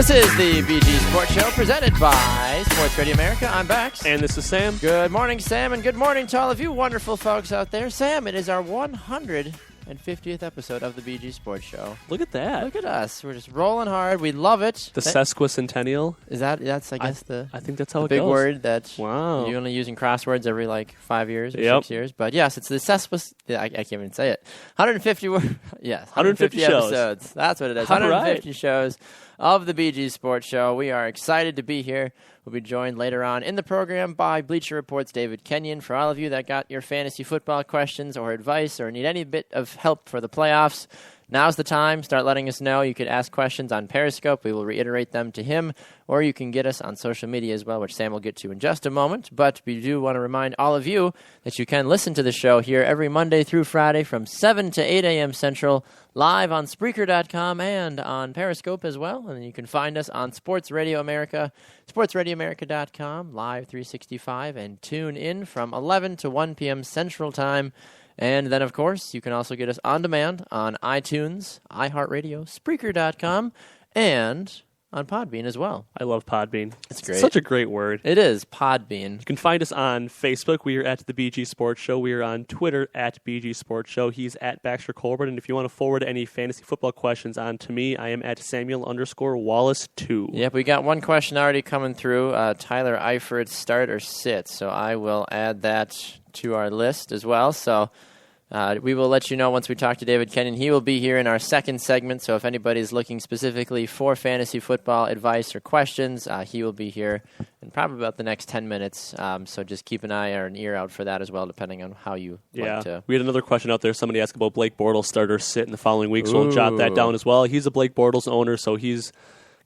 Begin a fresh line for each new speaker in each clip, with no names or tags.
This is the BG Sports Show presented by Sports Radio America. I'm Bex.
And this is Sam.
Good morning, Sam, and good morning to all of you wonderful folks out there. Sam, it is our 150th episode of the BG Sports Show.
Look at that.
Look at us. We're just rolling hard. We love it.
The sesquicentennial.
That's I guess
I think that's how it
big
goes.
word that
Wow.
you only use in crosswords every 5 years or
Yep.
6 years. But yes, it's the I can't even say it. 150 yes,
150 shows.
episodes. That's what it is.
All
150 shows of the BG Sports Show. We are excited to be here. We'll be joined later on in the program by Bleacher Report's David Kenyon. For all of you that got your fantasy football questions or advice or need any bit of help for the playoffs, now's the time. Start letting us know. You could ask questions on Periscope. We will reiterate them to him, or you can get us on social media as well, which Sam will get to in just a moment. But we do want to remind all of you that you can listen to the show here every Monday through Friday from 7 to 8 a.m. Central, live on Spreaker.com and on Periscope as well. And you can find us on Sports Radio America, sportsradioamerica.com, live 365, and tune in from 11 to 1 p.m. Central Time. And then, of course, you can also get us on demand on iTunes, iHeartRadio, Spreaker.com, and on Podbean as well.
I love Podbean.
It's great.
Such a great word.
It is, Podbean.
You can find us on Facebook. We are at the BG Sports Show. We are on Twitter at BG Sports Show. He's at Baxter Colbert. And if you want to forward any fantasy football questions on to me, I am at Samuel_Wallace2.
Yep, we got one question already coming through. Tyler Eifert, start or sit. So I will add that to our list as well. So we will let you know once we talk to David Kenyon. He will be here in our second segment, so if anybody's looking specifically for fantasy football advice or questions, he will be here in probably about the next 10 minutes. So just keep an eye or an ear out for that as well, depending on how you like to.
We had another question out there. Somebody asked about Blake Bortles start or sit in the following week, so we'll jot that down as well. He's a Blake Bortles owner, so he's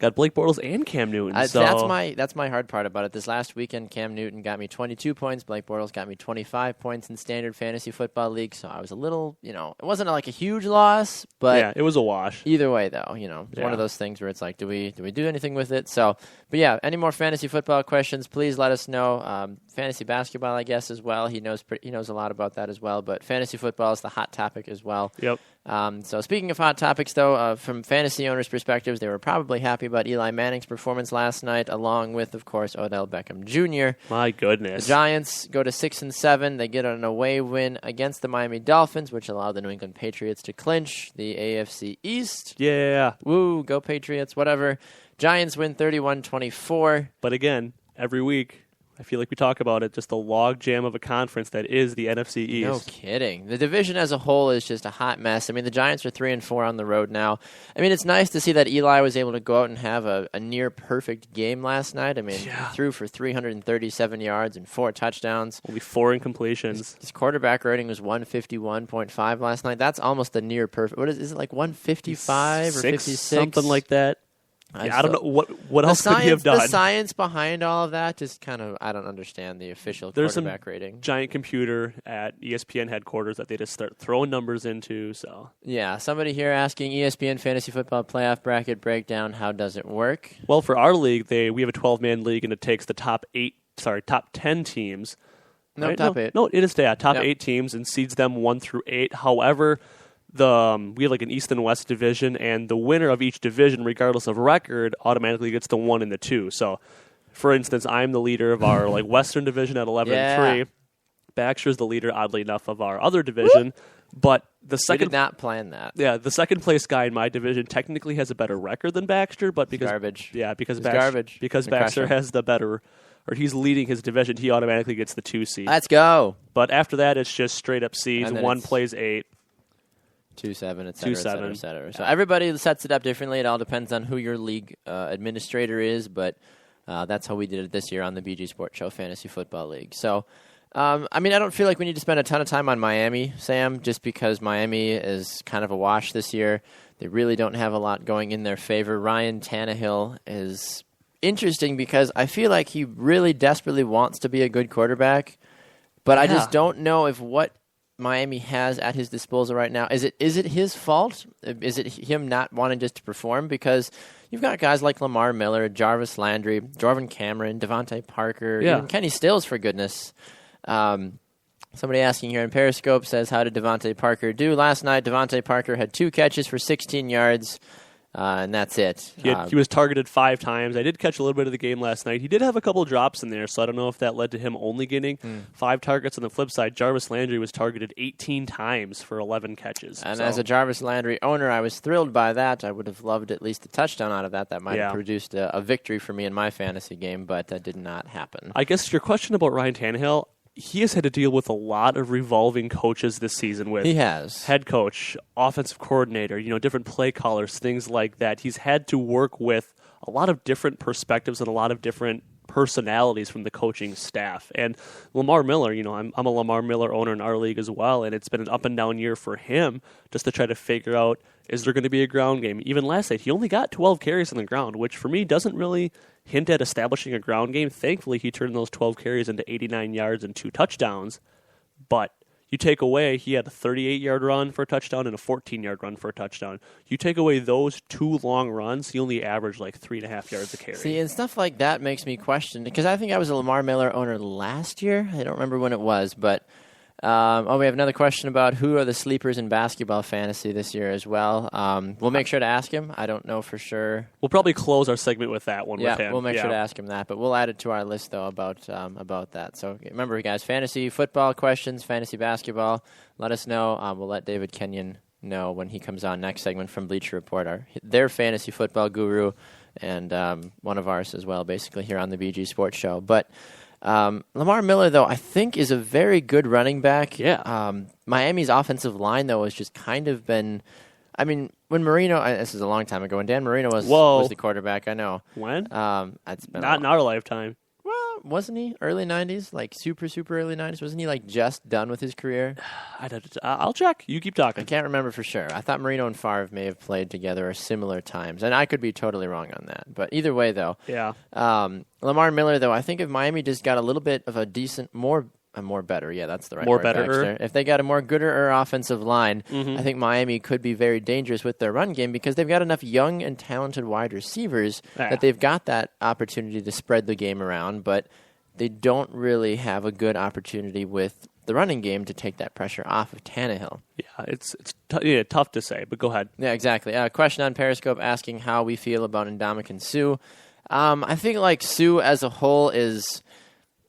got Blake Bortles and Cam Newton.
That's my hard part about it. This last weekend, Cam Newton got me 22 points. Blake Bortles got me 25 points in Standard Fantasy Football League. So I was a little, it wasn't like a huge loss, but
yeah, it was a wash.
Either way, though, it's one of those things where it's like, do we do anything with it? So, but yeah, any more fantasy football questions? Please let us know. Fantasy basketball, I guess, as well. He knows a lot about that as well. But fantasy football is the hot topic as well.
Yep.
So speaking of hot topics, though, from fantasy owners' perspectives, they were probably happy about Eli Manning's performance last night, along with, of course, Odell Beckham Jr.
My goodness.
The Giants go to 6-7. They get an away win against the Miami Dolphins, which allowed the New England Patriots to clinch the AFC East.
Yeah.
Woo, go Patriots, whatever. Giants win 31-24.
But again, every week, I feel like we talk about it, just the log jam of a conference that is the NFC East.
No kidding. The division as a whole is just a hot mess. I mean, the Giants are 3-4 on the road now. I mean, it's nice to see that Eli was able to go out and have a near-perfect game last night. I mean, he threw for 337 yards and 4 touchdowns.
Only 4 incompletions.
His quarterback rating was 151.5 last night. That's almost a near-perfect. What is it, like 155 or 56?
Something like that. I don't know. What else could he have done?
The science behind all of that just kind of, I don't understand the official quarterback rating.
Giant computer at ESPN headquarters that they just start throwing numbers into. So
yeah, somebody here asking ESPN Fantasy Football Playoff Bracket Breakdown, how does it work?
Well, for our league, we have a 12-man league, and it takes the top 10 teams.
No,
right?
top 8.
No, it is top 8 teams and seeds them 1 through 8. However, we have like an East and West division, and the winner of each division, regardless of record, automatically gets the 1 and the 2. So, for instance, I'm the leader of our Western division at 11-3. Baxter's the leader, oddly enough, of our other division. But the second,
we did not plan that.
Yeah, the second place guy in my division technically has a better record than Baxter, but because
garbage.
Yeah, because
garbage.
Baxter has the better, or he's leading his division, he automatically gets the 2 seed.
Let's go.
But after that, it's just straight up seeds. 1 plays 8.
2-7, et cetera, et cetera. So
Yeah.
everybody sets it up differently. It all depends on who your league administrator is, but that's how we did it this year on the BG Sports Show Fantasy Football League. So, I don't feel like we need to spend a ton of time on Miami, Sam, just because Miami is kind of a wash this year. They really don't have a lot going in their favor. Ryan Tannehill is interesting because I feel like he really desperately wants to be a good quarterback, but I just don't know if what Miami has at his disposal right now. Is it his fault? Is it him not wanting just to perform? Because you've got guys like Lamar Miller, Jarvis Landry, Jordan Cameron, Devontae Parker, even Kenny Stills, for goodness. Somebody asking here in Periscope says, how did Devontae Parker do last night? Devontae Parker had 2 catches for 16 yards. and that's it.
He was targeted 5 times. I did catch a little bit of the game last night. He did have a couple of drops in there, so I don't know if that led to him only getting 5 targets. On the flip side, Jarvis Landry was targeted 18 times for 11 catches.
And as a Jarvis Landry owner, I was thrilled by that. I would have loved at least a touchdown out of that. That might have produced a victory for me in my fantasy game, but that did not happen.
I guess your question about Ryan Tannehill, he has had to deal with a lot of revolving coaches this season with
he has
head coach, offensive coordinator, different play callers, things like that. He's had to work with a lot of different perspectives and a lot of different personalities from the coaching staff. And Lamar Miller, I'm a Lamar Miller owner in our league as well, and it's been an up and down year for him just to try to figure out, is there going to be a ground game? Even last night, he only got 12 carries on the ground, which for me doesn't really hint at establishing a ground game. Thankfully, he turned those 12 carries into 89 yards and 2 touchdowns. But you take away, he had a 38-yard run for a touchdown and a 14-yard run for a touchdown. You take away those 2 long runs, he only averaged like 3.5 yards a carry.
See, and stuff like that makes me question, because I think I was a Lamar Miller owner last year. I don't remember when it was, but we have another question about who are the sleepers in basketball fantasy this year as well. We'll make sure to ask him. I don't know for sure.
We'll probably close our segment with that one with him.
We'll make sure to ask him that, but we'll add it to our list, though, about that. So remember, guys, fantasy football questions, fantasy basketball, let us know. We'll let David Kenyon know when he comes on next segment from Bleacher Report, their fantasy football guru, and one of ours as well, basically, here on the BG Sports Show. But Lamar Miller, though, I think is a very good running back.
Yeah.
Miami's offensive line, though, has just kind of been... I mean, when Marino... this is a long time ago. When Dan Marino was the quarterback, I know.
When?
It's been
Not in our lifetime.
Well, wasn't he? Early 90s? Like super, super early 90s? Wasn't he like just done with his career?
I'll check. You keep talking.
I can't remember for sure. I thought Marino and Favre may have played together at similar times, and I could be totally wrong on that. But either way, though, Lamar Miller, though, I think if Miami just got a little bit of a decent, more better. Yeah, that's the right word.
Better.
If they got a more gooder offensive line, I think Miami could be very dangerous with their run game because they've got enough young and talented wide receivers that they've got that opportunity to spread the game around, but they don't really have a good opportunity with the running game to take that pressure off of Tannehill.
Yeah, it's tough to say, but go ahead.
Yeah, exactly. Question on Periscope asking how we feel about Ndamukong Suh. I think like Suh as a whole is...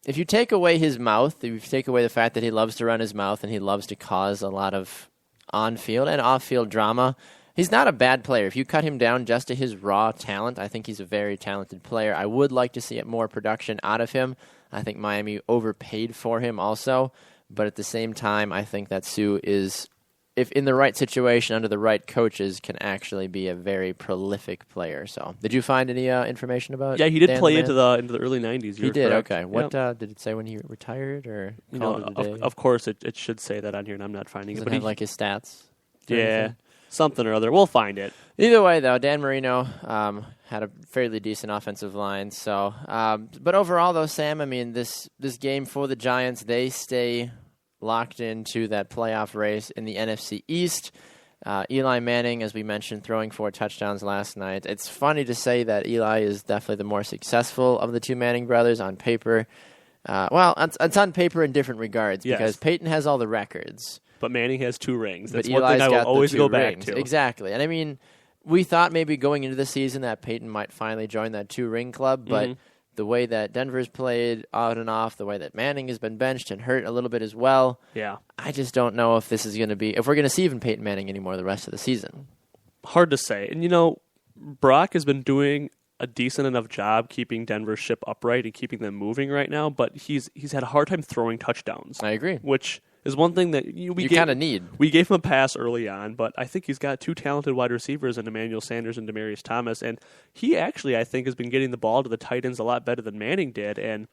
If you take away his mouth, if you take away the fact that he loves to run his mouth and he loves to cause a lot of on-field and off-field drama, he's not a bad player. If you cut him down just to his raw talent, I think he's a very talented player. I would like to see more production out of him. I think Miami overpaid for him also. But at the same time, I think that Suh is, if in the right situation under the right coaches, can actually be a very prolific player. So, did you find any information about?
Yeah, he did play into the early '90s.
He did.
Correct.
Okay. What did it say when he retired, or
of course it should say that on here, and I'm not finding
Does
it.
But have like his stats.
Yeah, something or other. We'll find it.
Either way, though, Dan Marino had a fairly decent offensive line. So, but overall, though, Sam, I mean, this game for the Giants, they stay locked into that playoff race in the NFC East. Eli Manning, as we mentioned, throwing 4 touchdowns last night. It's funny to say that Eli is definitely the more successful of the 2 Manning brothers on paper. It's on paper in different regards because Peyton has all the records.
But Manning has 2 rings. That's
but
one
Eli's
thing I will always go back
rings.
to.
Exactly. And I mean, we thought maybe going into the season that Peyton might finally join that 2-ring club, but the way that Denver's played on and off, the way that Manning has been benched and hurt a little bit as well, I just don't know if this is going to be, if we're going to see even Peyton Manning anymore the rest of the season.
Hard to say. And, Brock has been doing a decent enough job keeping Denver's ship upright and keeping them moving right now, but he's had a hard time throwing touchdowns.
I agree.
Which is one thing that we
kind of need.
We gave him a pass early on, but I think he's got 2 talented wide receivers in Emmanuel Sanders and Demaryius Thomas, and he actually, I think, has been getting the ball to the tight ends a lot better than Manning did, and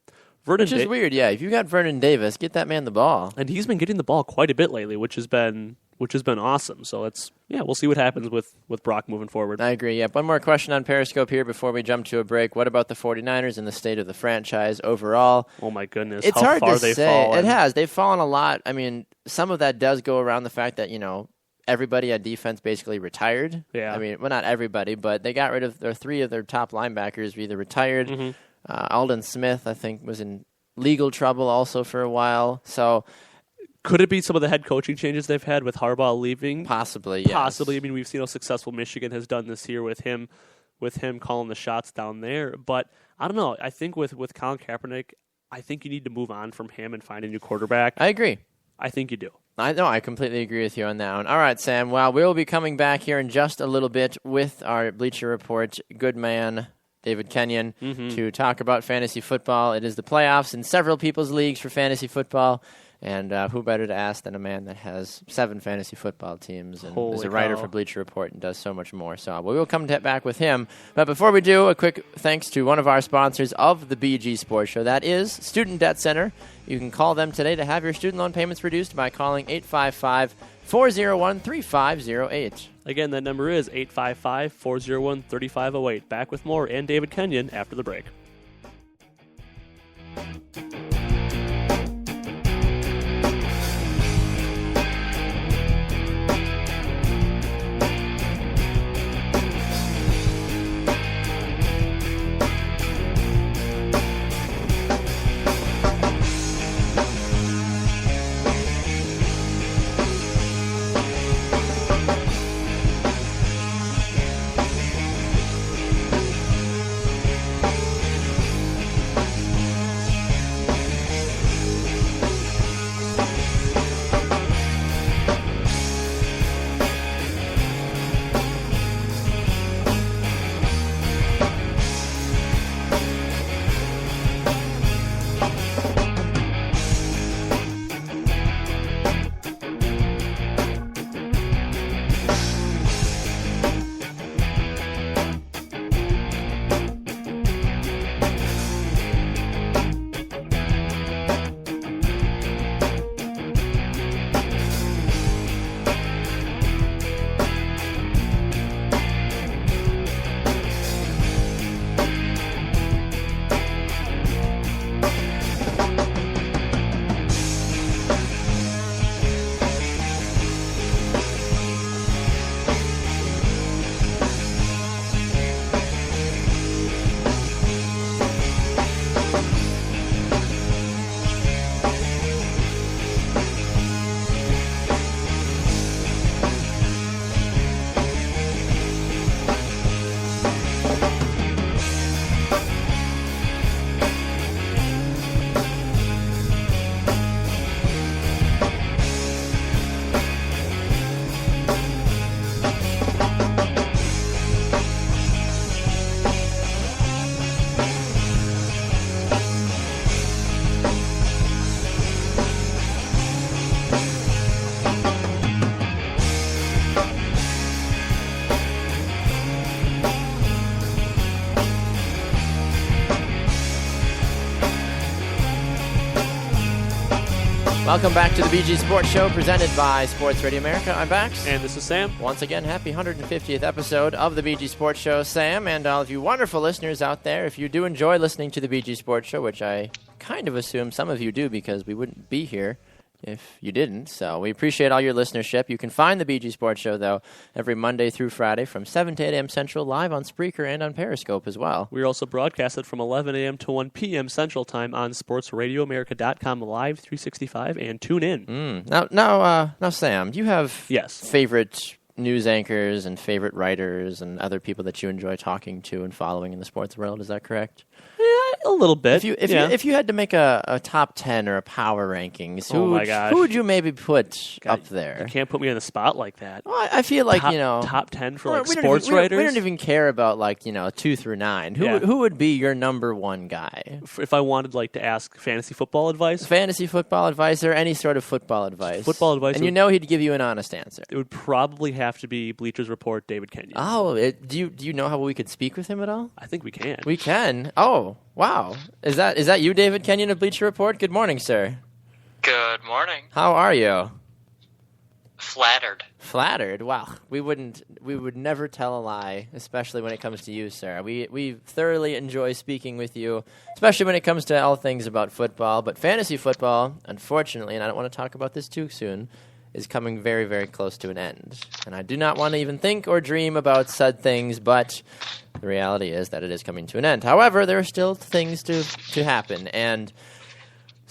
Vernon
Which is weird, yeah. If you got Vernon Davis, get that man the ball.
And he's been getting the ball quite a bit lately, which has been awesome. So we'll see what happens with Brock moving forward.
I agree. Yeah. One more question on Periscope here before we jump to a break. What about the 49ers and the state of the franchise overall?
Oh my goodness.
It's
how
hard
far
to say.
Fallen.
It has. They've fallen a lot. I mean, some of that does go around the fact that, everybody at defense basically retired.
Yeah.
I mean, well, not everybody, but they got rid of 3 of their top linebackers either retired. Alden Smith, I think, was in legal trouble also for a while. So
Could it be some of the head coaching changes they've had with Harbaugh leaving?
Possibly, yes.
Possibly. I mean, we've seen how successful Michigan has done this year with him calling the shots down there. But I don't know. I think with Colin Kaepernick, I think you need to move on from him and find a new quarterback.
I agree.
I think you do.
I completely agree with you on that one. All right, Sam. Well, we'll be coming back here in just a little bit with our Bleacher Report good man, David Kenyon, to talk about fantasy football. It is the playoffs in several people's leagues for fantasy football. And who better to ask than a man that has 7 fantasy football teams and is a writer for Bleacher Report and does so much more. So we will come back with him. But before we do, a quick thanks to one of our sponsors of the BG Sports Show. That is Student Debt Center. You can call them today to have your student loan payments reduced by calling 855-401-3508.
Again, that number is 855-401-3508. Back with more and David Kenyon after the break.
Welcome back to the BG Sports Show presented by Sports Radio America. I'm Bax.
And this is Sam.
Once again, happy 150th episode of the BG Sports Show. Sam, and all of you wonderful listeners out there, if you do enjoy listening to the BG Sports Show, which I kind of assume some of you do because we wouldn't be here if you didn't. So we appreciate all your listenership. You can find the BG Sports Show, though, every Monday through Friday from 7 to 8 a.m. Central, live on Spreaker and on Periscope as well.
We're also broadcasted from 11 a.m. to 1 p.m. Central Time on SportsRadioAmerica.com live 365 and tune in.
Now, Sam, do you have favorite news anchors and favorite writers and other people that you enjoy talking to and following in the sports world? Is that correct?
A little bit.
If you had to make a top 10 or a power rankings, who would you maybe put up there?
You can't put me on the spot like that.
Well, I feel like
top 10 for sports writers.
We don't even care about 2 through 9. Who would be your number one guy?
If I wanted to ask fantasy football advice,
or any sort of football advice, and he'd give you an honest answer.
It would probably have to be Bleachers Report David Kenyon.
Oh, do you know how we could speak with him at all?
I think we can.
We can. Oh. Wow. Is that you, David Kenyon of Bleacher Report? Good morning, sir.
Good morning.
How are you?
Flattered.
Flattered? Wow. We would never tell a lie, especially when it comes to you, sir. We thoroughly enjoy speaking with you, especially when it comes to all things about football. But fantasy football, unfortunately, and I don't want to talk about this too soon, is coming very, very close to an end. And I do not want to even think or dream about said things, but the reality is that it is coming to an end. However, there are still things to happen. And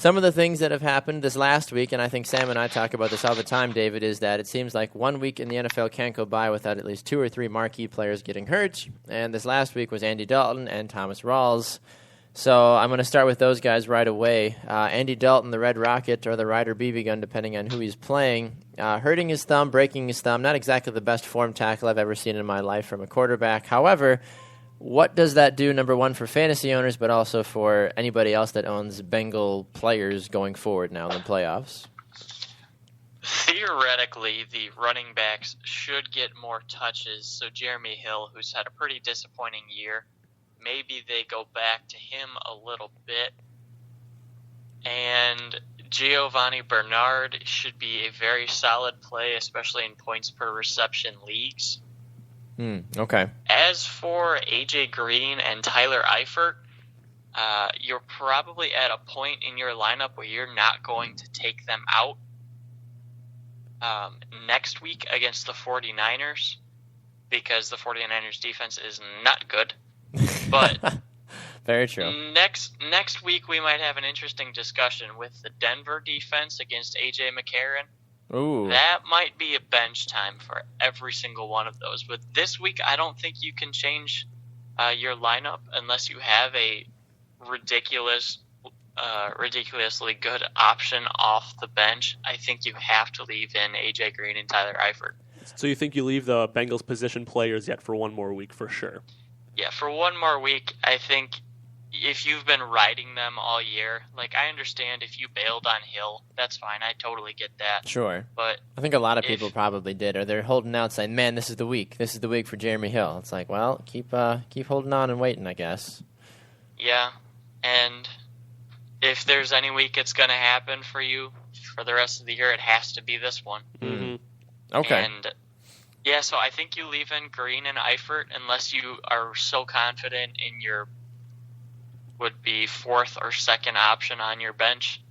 Some of the things that have happened this last week, and I think Sam and I talk about this all the time, David, is that it seems like 1 week in the NFL can't go by without at least 2 or 3 marquee players getting hurt. And this last week was Andy Dalton and Thomas Rawls. So I'm going to start with those guys right away. Andy Dalton, the Red Rocket, or the Ryder BB gun, depending on who he's playing, hurting his thumb, breaking his thumb. Not exactly the best form tackle I've ever seen in my life from a quarterback. However, what does that do, number one, for fantasy owners, but also for anybody else that owns Bengal players going forward now in the playoffs?
Theoretically, the running backs should get more touches. So Jeremy Hill, who's had a pretty disappointing year, maybe they go back to him a little bit. And Giovanni Bernard should be a very solid play, especially in points per reception leagues.
Okay.
As for AJ Green and Tyler Eifert, you're probably at a point in your lineup where you're not going to take them out next week against the 49ers, because the 49ers defense is not good. But
very true.
Next week we might have an interesting discussion with the Denver defense against AJ McCarron.
Ooh.
That might be a bench time for every single one of those. But this week I don't think you can change your lineup unless you have a ridiculously good option off the bench. I think you have to leave in AJ Green and Tyler Eifert.
So you think you leave the Bengals position players yet for one more week for sure?
Yeah, for one more week, I think if you've been riding them all year, like, I understand if you bailed on Hill, that's fine. I totally get that.
Sure.
But
I think a lot of people probably did, or they're holding out saying, man, this is the week. This is the week for Jeremy Hill. It's like, well, keep holding on and waiting, I guess.
Yeah, and if there's any week it's going to happen for you for the rest of the year, it has to be this one.
Mm-hmm.
Okay.
And yeah, so I think you leave in Green and Eifert unless you are so confident in your would be fourth or second option on your bench.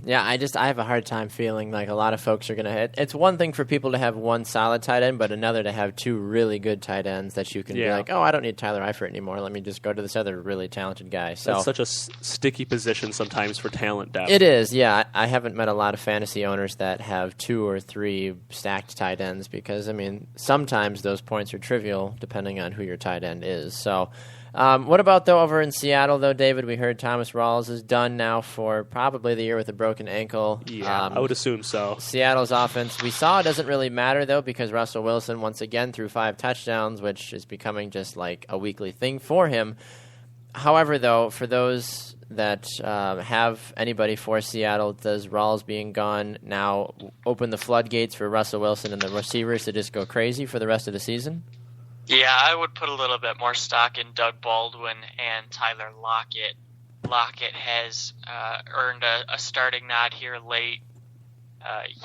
Yeah, I have a hard time feeling like a lot of folks are going to hit. It's one thing for people to have one solid tight end, but another to have 2 really good tight ends that you can be like, oh, I don't need Tyler Eifert anymore. Let me just go to this other really talented guy. So
that's such a sticky position sometimes for talent depth.
It is, yeah. I haven't met a lot of fantasy owners that have 2 or 3 stacked tight ends because, I mean, sometimes those points are trivial depending on who your tight end is. So what about, though, over in Seattle, though, David? We heard Thomas Rawls is done now for probably the year with a broken ankle.
Yeah, I would assume so.
Seattle's offense, we saw it doesn't really matter, though, because Russell Wilson, once again, threw 5 touchdowns, which is becoming just like a weekly thing for him. However, though, for those that have anybody for Seattle, does Rawls being gone now open the floodgates for Russell Wilson and the receivers to just go crazy for the rest of the season?
Yeah, I would put a little bit more stock in Doug Baldwin and Tyler Lockett. Lockett has earned a starting nod here late.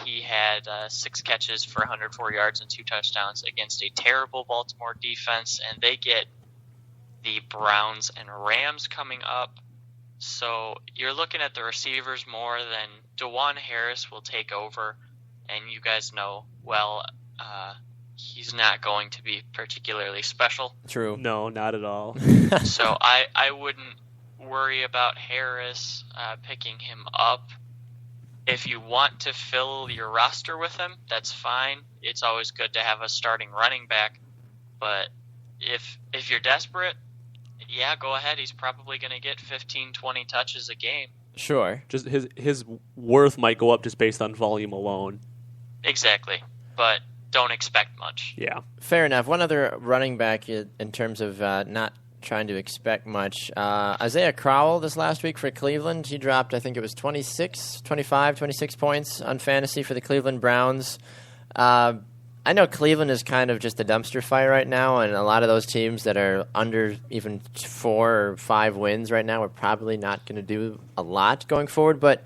He had 6 catches for 104 yards and 2 touchdowns against a terrible Baltimore defense, and they get the Browns and Rams coming up. So you're looking at the receivers more than DeJuan Harris will take over, and you guys know, well, he's not going to be particularly special.
True.
No, not at all.
So I wouldn't worry about Harris picking him up. If you want to fill your roster with him, that's fine. It's always good to have a starting running back. But if you're desperate, yeah, go ahead. He's probably going to get 15, 20 touches a game.
Sure.
Just his worth might go up just based on volume alone.
Exactly. But don't expect much.
Yeah.
Fair enough. One other running back in terms of not trying to expect much. Isaiah Crowell this last week for Cleveland. He dropped, I think it was 26 points on fantasy for the Cleveland Browns. I know Cleveland is kind of just a dumpster fire right now, and a lot of those teams that are under even 4 or 5 wins right now are probably not going to do a lot going forward. But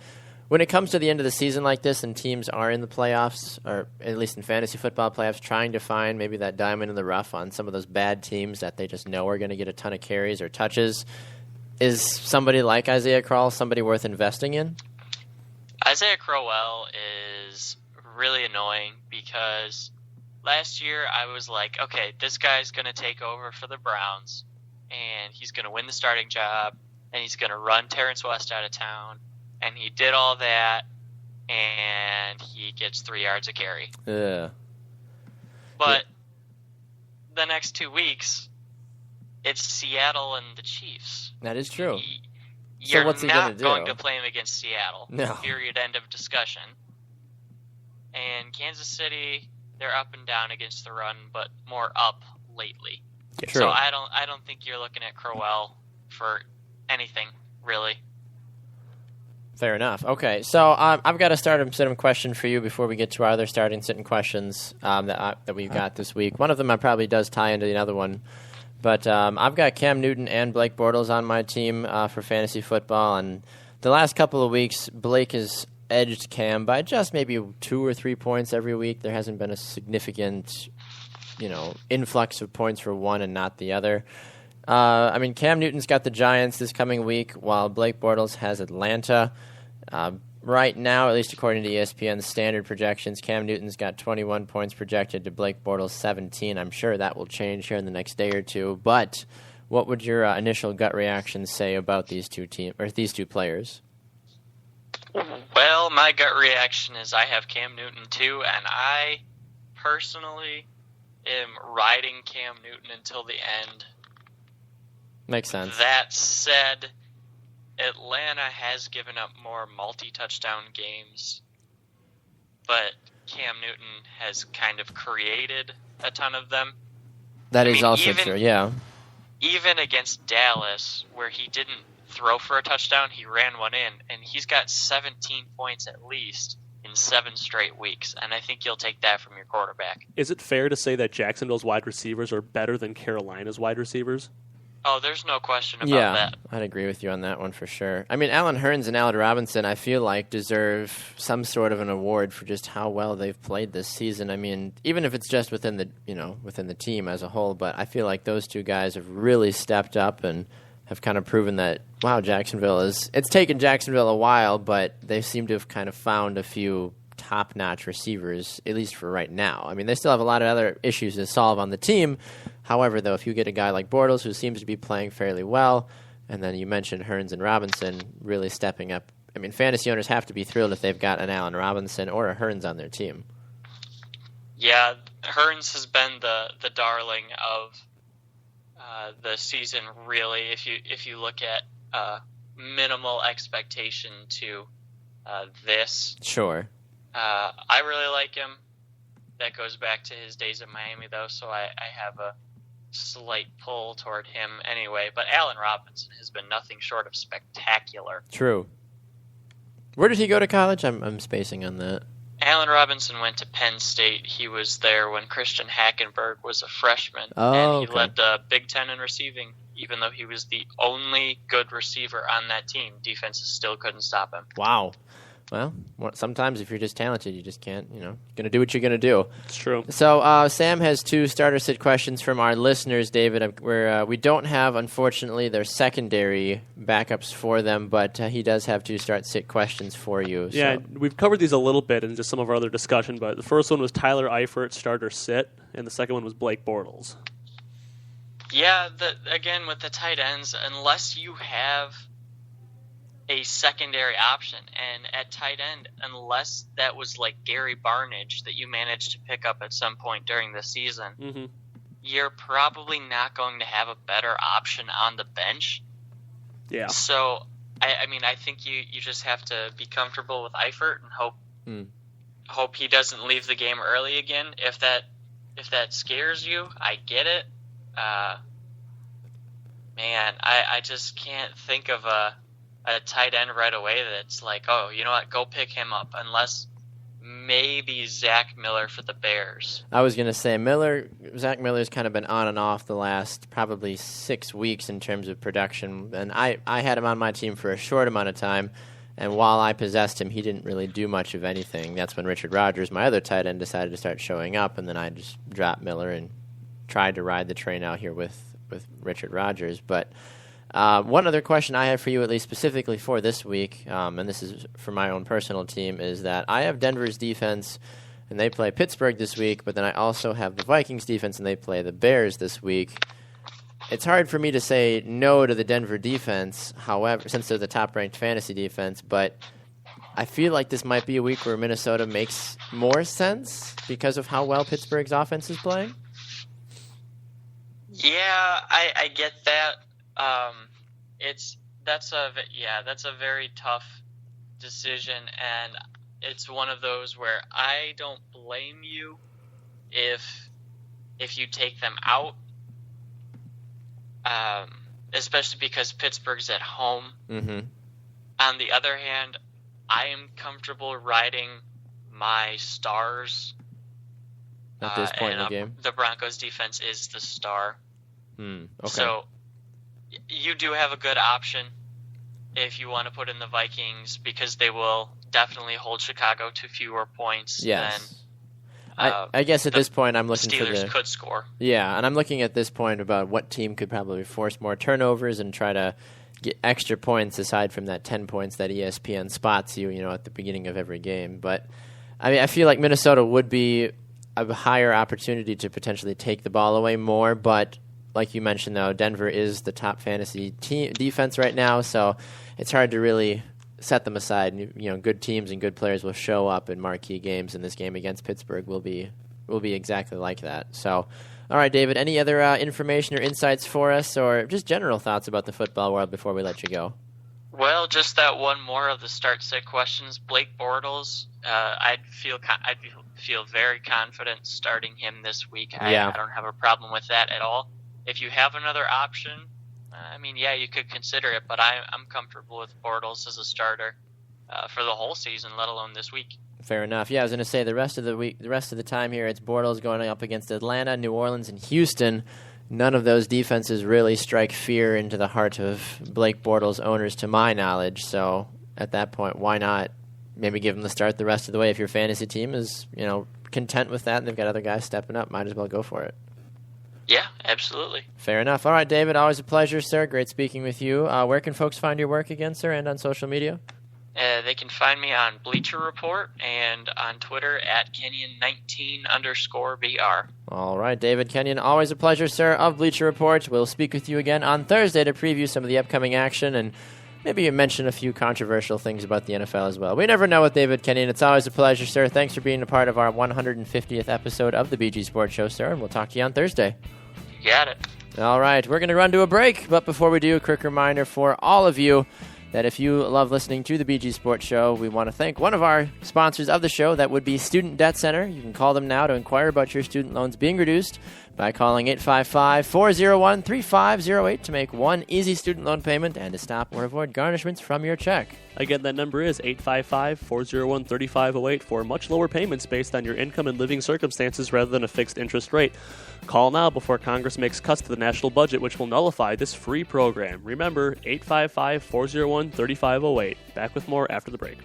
when it comes to the end of the season like this and teams are in the playoffs, or at least in fantasy football playoffs, trying to find maybe that diamond in the rough on some of those bad teams that they just know are going to get a ton of carries or touches, is somebody like Isaiah Crowell somebody worth investing in?
Isaiah Crowell is really annoying because last year I was like, okay, this guy's going to take over for the Browns, and he's going to win the starting job, and he's going to run Terrence West out of town, and he did all that, and he gets 3 yards a carry.
Yeah.
But the next 2 weeks, it's Seattle and the Chiefs.
That is true.
You're
what's he
not
gonna
going
do?
to play him against Seattle.
No.
Period. End of discussion. And Kansas City, they're up and down against the run, but more up lately.
True.
So I don't think you're looking at Crowell for anything really.
Fair enough. Okay, so I've got a sitting question for you before we get to our other starting sitting questions that we've got this week. One of them probably does tie into the other one, but I've got Cam Newton and Blake Bortles on my team for fantasy football, and the last couple of weeks, Blake has edged Cam by just maybe 2 or 3 points every week. There hasn't been a significant, influx of points for one and not the other. Cam Newton's got the Giants this coming week, while Blake Bortles has Atlanta. Right now, at least according to ESPN's standard projections, Cam Newton's got 21 points projected to Blake Bortles' 17. I'm sure that will change here in the next day or two. But what would your initial gut reaction say about these two players?
Well, my gut reaction is I have Cam Newton too, and I personally am riding Cam Newton until the end.
Makes sense.
That said, Atlanta has given up more multi-touchdown games, but Cam Newton has kind of created a ton of them.
That is also true, yeah.
Even against Dallas, where he didn't throw for a touchdown, he ran one in, and he's got 17 points at least in 7 straight weeks, and I think you'll take that from your quarterback.
Is it fair to say that Jacksonville's wide receivers are better than Carolina's wide receivers?
Oh, there's no question about that.
I'd agree with you on that one for sure. Alan Hearns and Allen Robinson, I feel like, deserve some sort of an award for just how well they've played this season. Even if it's just within the team as a whole, but I feel like those two guys have really stepped up and have kind of proven that, wow, it's taken Jacksonville a while, but they seem to have kind of found a few top-notch receivers, at least for right now. They still have a lot of other issues to solve on the team. However, though, if you get a guy like Bortles who seems to be playing fairly well, and then you mentioned Hearns and Robinson really stepping up, fantasy owners have to be thrilled if they've got an Allen Robinson or a Hearns on their team.
Yeah, Hearns has been the darling of the season, really. If you look at minimal expectation to this.
Sure.
I really like him. That goes back to his days at Miami, though, so I have a slight pull toward him anyway. But Allen Robinson has been nothing short of spectacular.
True. Where did he go to college? I'm spacing on that.
Allen Robinson went to Penn State. He was there when Christian Hackenberg was a freshman,
and
he
okay.
led the Big Ten in receiving, even though he was the only good receiver on that team. Defenses still couldn't stop him.
Wow. Well, sometimes if you're just talented, you just can't, going to do what you're going to do.
It's true.
So Sam has 2 starter sit questions from our listeners, David, where we don't have, unfortunately, their secondary backups for them, but he does have 2 start sit questions for you.
Yeah, we've covered these a little bit in just some of our other discussion, but the first one was Tyler Eifert, starter sit, and the second one was Blake Bortles.
Yeah, again, with the tight ends, unless you have a secondary option, and at tight end, unless that was like Gary Barnidge that you managed to pick up at some point during the season, you're probably not going to have a better option on the bench.
Yeah.
So, I think you just have to be comfortable with Eifert and hope he doesn't leave the game early again. If that scares you, I get it. I just can't think of a tight end right away that's like, oh, you know what, go pick him up, unless maybe Zach Miller for the Bears.
I was going to say Zach Miller's kind of been on and off the last probably 6 weeks in terms of production, and I had him on my team for a short amount of time, and while I possessed him, he didn't really do much of anything. That's when Richard Rodgers, my other tight end, decided to start showing up, and then I just dropped Miller and tried to ride the train out here with Richard Rodgers, but one other question I have for you, at least specifically for this week, and this is for my own personal team, is that I have Denver's defense, and they play Pittsburgh this week, but then I also have the Vikings defense, and they play the Bears this week. it's hard for me to say no to the Denver defense, however, since they're the top-ranked fantasy defense, but I feel like this might be a week where Minnesota makes more sense because of how well Pittsburgh's offense is playing.
Yeah, I get that. That's a very tough decision, and it's one of those where I don't blame you if you take them out, especially because Pittsburgh's at home.
Mm-hmm.
On the other hand, I am comfortable riding my stars.
At this point in the game,
the Broncos defense is the star.
Okay.
So you do have a good option if you want to put in the Vikings, because they will definitely hold Chicago to fewer points.
Yes. I guess at this point I'm looking for
Steelers could score.
Yeah, and I'm looking at this point about what team could probably force more turnovers and try to get extra points aside from that 10 points that ESPN spots you at the beginning of every game. But I mean, I feel like Minnesota would be a higher opportunity to potentially take the ball away more, but like you mentioned, though, Denver is the top fantasy defense right now, so it's hard to really set them aside. Good teams and good players will show up in marquee games, and this game against Pittsburgh will be exactly like that. So, all right, David, any other information or insights for us, or just general thoughts about the football world before we let you go?
Well, just that one more of the start-sit questions. Blake Bortles, I'd feel very confident starting him this week.
Yeah.
I don't have a problem with that at all. If you have another option, you could consider it, but I'm comfortable with Bortles as a starter for the whole season, let alone this week.
Fair enough. Yeah, I was going to say the rest of the time here, it's Bortles going up against Atlanta, New Orleans, and Houston. None of those defenses really strike fear into the heart of Blake Bortles' owners, to my knowledge. So at that point, why not maybe give him the start the rest of the way? If your fantasy team is content with that and they've got other guys stepping up, might as well go for it.
Yeah, absolutely.
Fair enough. All right, David, always a pleasure, sir. Great speaking with you. Where can folks find your work again, sir, and on social media?
They can find me on Bleacher Report and on Twitter at Kenyon19_BR.
All right, David Kenyon, always a pleasure, sir, of Bleacher Report. We'll speak with you again on Thursday to preview some of the upcoming action and maybe mention a few controversial things about the NFL as well. We never know with David Kenyon. It's always a pleasure, sir. Thanks for being a part of our 150th episode of the BG Sports Show, sir, and we'll talk to you on Thursday.
You got it.
All right, we're going to run to a break, but before we do, a quick reminder for all of you that if you love listening to the BG Sports Show, we want to thank one of our sponsors of the show. That would be Student Debt Center. You can call them now to inquire about your student loans being reduced by calling 855-401-3508 to make one easy student loan payment and to stop or avoid garnishments from your check.
Again, that number is 855-401-3508 for much lower payments based on your income and living circumstances rather than a fixed interest rate. Call now before Congress makes cuts to the national budget, which will nullify this free program. Remember, 855-401-3508. Back with more after the break.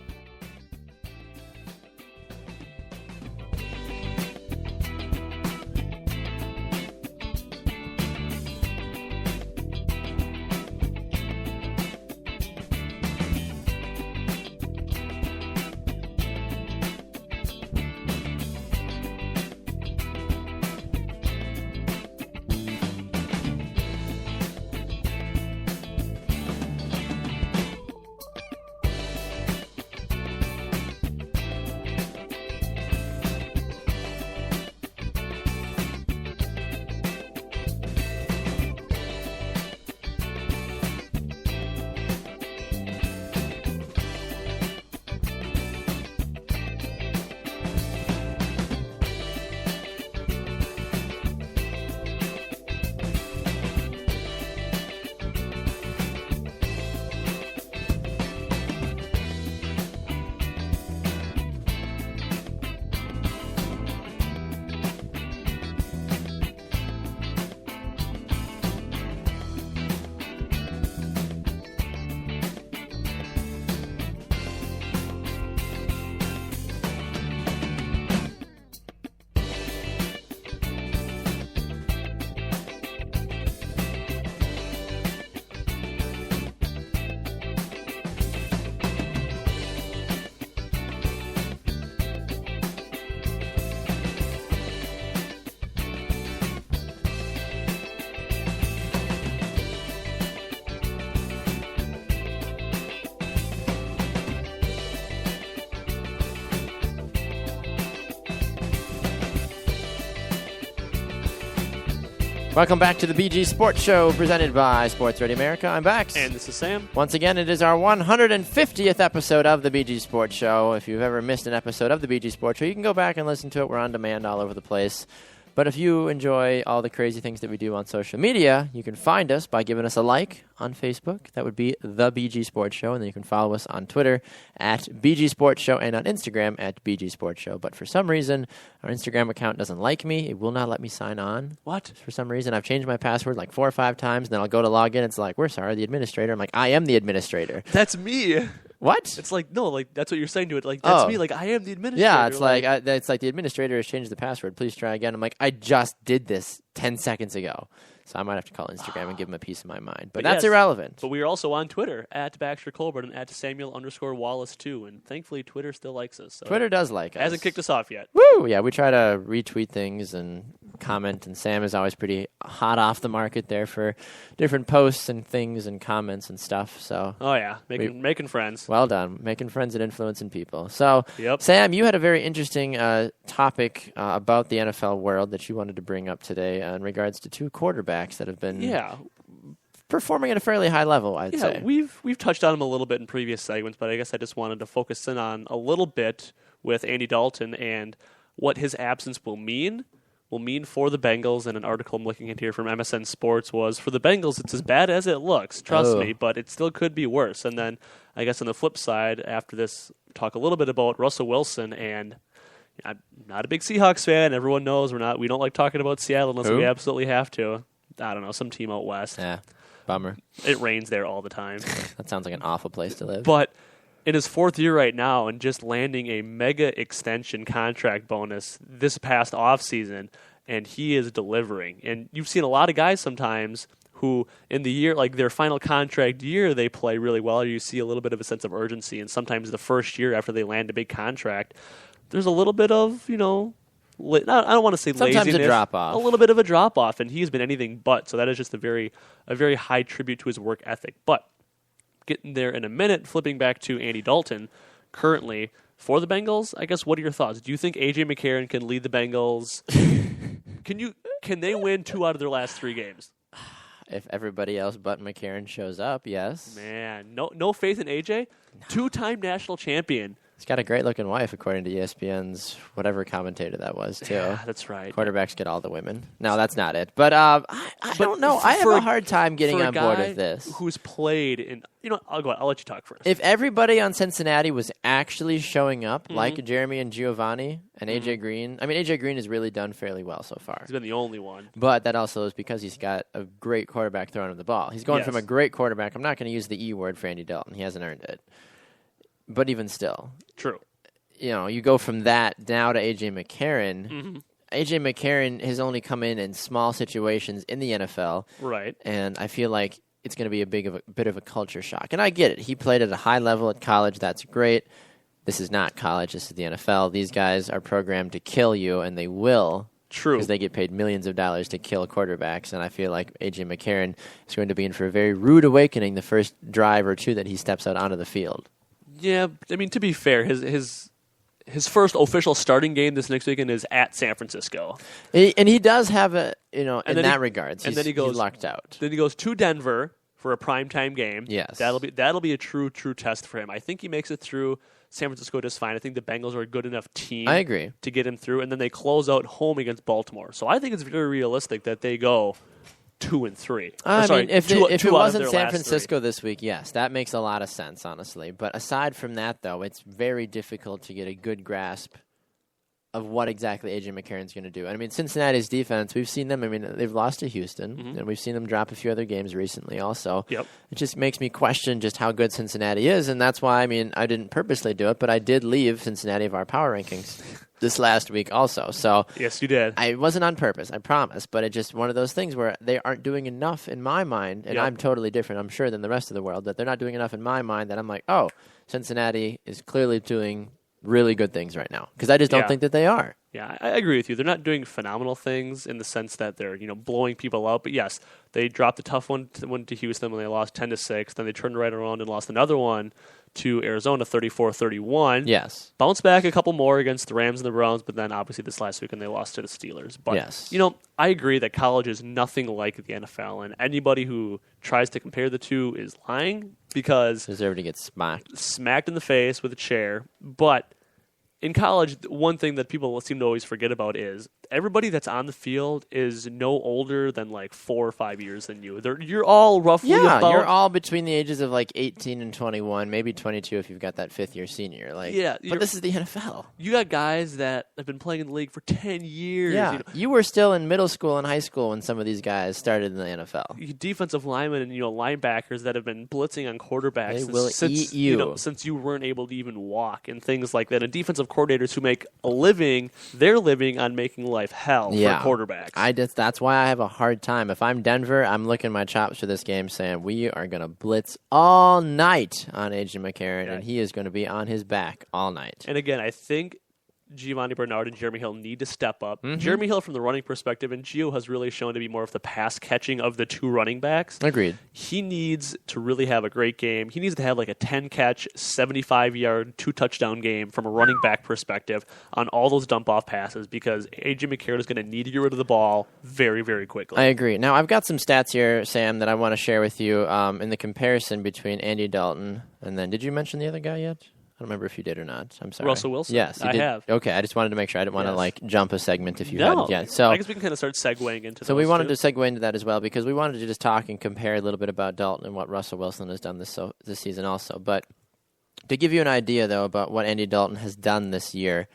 Welcome back to the BG Sports Show presented by Sports Radio America. I'm Bax.
And this is Sam.
Once again, it is our 150th episode of the BG Sports Show. If you've ever missed an episode of the BG Sports Show, you can go back and listen to it. We're on demand all over the place. But if you enjoy all the crazy things that we do on social media, you can find us by giving us a like on Facebook. That would be The BG Sports Show. And then you can follow us on Twitter at BG Sports Show and on Instagram at BG Sports Show. But for some reason, our Instagram account doesn't like me. It will not let me sign on.
What?
For some reason, I've changed my password like 4 or 5 times. And then I'll go to log in. It's like, we're sorry, the administrator. I'm like, I am the administrator.
That's me.
What?
It's like, no, like, that's what you're saying to it. Like, that's me. Like, I am the administrator.
Yeah, it's like it's like the administrator has changed the password. Please try again. I'm like, I just did this 10 seconds ago. So I might have to call Instagram and give them a piece of my mind. But that's
yes,
irrelevant.
But we are also on Twitter, at Baxter Colbert and at Samuel_Wallace too. And thankfully, Twitter still likes us. So
Twitter does like us.
hasn't kicked us off yet.
Woo! Yeah, we try to retweet things and comment, and Sam is always pretty hot off the market there for different posts and things and comments and stuff. So
Oh, yeah. Making friends.
well done. Making friends and influencing people. So,
Yep.
Sam, you had a very interesting topic about the NFL world that you wanted to bring up today in regards to 2 quarterbacks that have been performing at a fairly high level, I'd say.
We've touched on him a little bit in previous segments, but I guess I just wanted to focus in on a little bit with Andy Dalton and what his absence will mean for the Bengals. And an article I'm looking at here from MSN Sports was, for the Bengals, it's as bad as it looks, trust me, but it still could be worse. And then I guess on the flip side, after this, talk a little bit about Russell Wilson. And I'm not a big Seahawks fan. Everyone knows we don't like talking about Seattle unless we absolutely have to. I don't know, some team out west.
Yeah, bummer.
It rains there all the time.
That sounds like an awful place to live.
But in his 4th year right now and just landing a mega extension contract bonus this past offseason, and he is delivering. And you've seen a lot of guys sometimes who in the year, like their final contract year, they play really well. You see a little bit of a sense of urgency. And sometimes the first year after they land a big contract, there's a little bit of, I don't want to say
sometimes
laziness.
a drop-off.
A little bit of a drop-off, and he's been anything but. So that is just a very high tribute to his work ethic. But getting there in a minute, flipping back to Andy Dalton, currently for the Bengals, I guess, what are your thoughts? Do you think A.J. McCarron can lead the Bengals? Can they win 2 out of their last 3 games?
If everybody else but McCarron shows up, yes.
Man, no faith in A.J.? No. 2-time national champion.
He's got a great-looking wife, according to ESPN's whatever commentator that was, too.
Yeah, that's right.
Quarterbacks get all the women. No, that's not it. But I don't know. I have a hard time getting on board with this.
Who's played in... I'll let you talk first.
If everybody on Cincinnati was actually showing up, like Jeremy and Giovanni and A.J. Green... I mean, A.J. Green has really done fairly well so far.
He's been the only one.
But that also is because he's got a great quarterback throwing him the ball. He's going from a great quarterback... I'm not going to use the E word for Andy Dalton. He hasn't earned it. But even still...
True.
You go from that now to A.J. McCarron. A.J. McCarron has only come in small situations in the NFL.
Right.
And I feel like it's going to be a bit of a culture shock. And I get it. He played at a high level at college. That's great. This is not college. This is the NFL. These guys are programmed to kill you, and they will.
True.
Because they get paid millions of dollars to kill quarterbacks. And I feel like A.J. McCarron is going to be in for a very rude awakening the first drive or two that he steps out onto the field.
Yeah, I mean, to be fair, his first official starting game this next weekend is at San Francisco.
And he does have in that
regard.
he's lucked out.
Then he goes to Denver for a primetime game.
Yes.
That'll be a true test for him. I think he makes it through San Francisco just fine. I think the Bengals are a good enough team
I agree.
to get him through, and then they close out home against Baltimore. So I think it's very realistic that they go 2-3.
If it wasn't San Francisco this week, yes, that makes a lot of sense, honestly. But aside from that, though, it's very difficult to get a good grasp of what exactly A.J. McCarron's going to do. I mean, Cincinnati's defense, we've seen them. I mean, they've lost to Houston, and we've seen them drop a few other games recently also.
Yep.
It just makes me question just how good Cincinnati is, and that's why, I mean, I didn't purposely do it, but I did leave Cincinnati of our power rankings this last week also. So
yes, you did.
It wasn't on purpose, I promise, but it's just one of those things where they aren't doing enough in my mind, and I'm totally different, I'm sure, than the rest of the world, that they're not doing enough in my mind that I'm like, oh, Cincinnati is clearly doing really good things right now, because I just don't think that they are.
Yeah, I agree with you. They're not doing phenomenal things in the sense that they're blowing people out. But yes, they dropped a tough one to Houston when they lost 10-6. Then they turned right around and lost another one to Arizona 34-31.
Yes.
Bounced back a couple more against the Rams and the Browns, but then obviously this last weekend they lost to the Steelers. But
yes.
I agree that college is nothing like the NFL, and anybody who tries to compare the two is lying because
deserve to get
smacked in the face with a chair. But in college, one thing that people seem to always forget about is everybody that's on the field is no older than like 4 or 5 years than you. You're all roughly about...
you're all between the ages of like 18 and 21, maybe 22 if you've got that fifth-year senior. But this is the NFL.
You got guys that have been playing in the league for 10 years.
Yeah, you were still in middle school and high school when some of these guys started in the NFL.
Defensive linemen and linebackers that have been blitzing on quarterbacks
eat you.
Since you weren't able to even walk and things like that. And defensive coordinators who make their living on making life hell for quarterbacks.
That's why I have a hard time. If I'm Denver, I'm licking my chops for this game saying we are going to blitz all night on A.J. McCarron, and he is going to be on his back all night.
And again, I think Giovanni Bernard and Jeremy Hill need to step up.
Mm-hmm.
Jeremy Hill from the running perspective, and Gio has really shown to be more of the pass catching of the two running backs.
Agreed.
He needs to really have a great game. He needs to have like a 10-catch, 75-yard, 2-touchdown game from a running back perspective on all those dump-off passes because A.J. McCarron is going to need to get rid of the ball very, very quickly.
I agree. Now, I've got some stats here, Sam, that I want to share with you in the comparison between Andy Dalton and then, did you mention the other guy yet? I don't remember if you did or not. I'm sorry.
Russell Wilson?
Yes, you
I
did.
have.
Okay, I just wanted to make sure. I didn't want to jump a segment if you hadn't yet. So
I guess we can kind of start segueing into
So we wanted to segue into that as well because we wanted to just talk and compare a little bit about Dalton and what Russell Wilson has done this season also. But to give you an idea, though, about what Andy Dalton has done this year,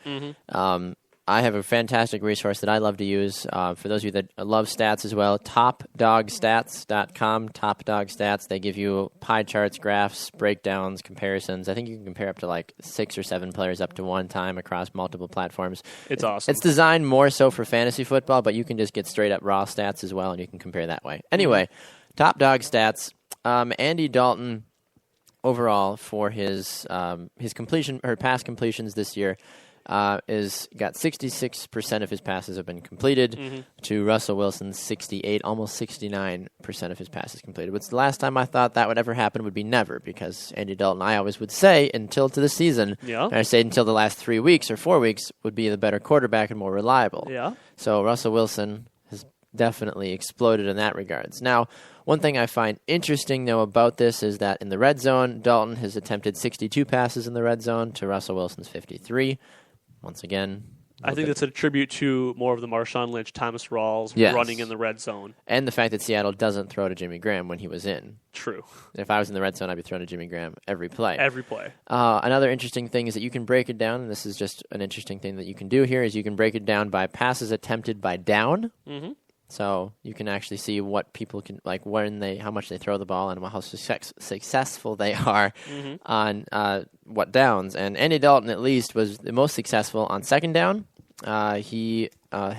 I have a fantastic resource that I love to use for those of you that love stats as well, topdogstats.com, Top Dog Stats. They give you pie charts, graphs, breakdowns, comparisons. I think you can compare up to like 6 or 7 players up to one time across multiple platforms.
It's awesome.
It's designed more so for fantasy football, but you can just get straight up raw stats as well, and you can compare that way. Anyway, Top Dog Stats, Andy Dalton overall for his completion or pass completions this year, is got 66% of his passes have been completed to Russell Wilson's 68, almost 69% of his passes completed. But the last time I thought that would ever happen would be never because Andy Dalton, I always would say until to the season, and I say until the last 3 weeks or 4 weeks would be the better quarterback and more reliable.
Yeah.
So Russell Wilson has definitely exploded in that regards. Now, one thing I find interesting, though, about this is that in the red zone, Dalton has attempted 62 passes in the red zone to Russell Wilson's 53. Once again,
I think that's a tribute to more of the Marshawn Lynch, Thomas Rawls running in the red zone.
And the fact that Seattle doesn't throw to Jimmy Graham when he was in.
True.
If I was in the red zone, I'd be throwing to Jimmy Graham every play.
Every play.
Another interesting thing is that you can break it down, and this is just an interesting thing that you can do here, is you can break it down by passes attempted by down. Mm-hmm. So you can actually see what people can, like how much they throw the ball and how successful they are on what downs. And Andy Dalton, at least, was the most successful on second down. He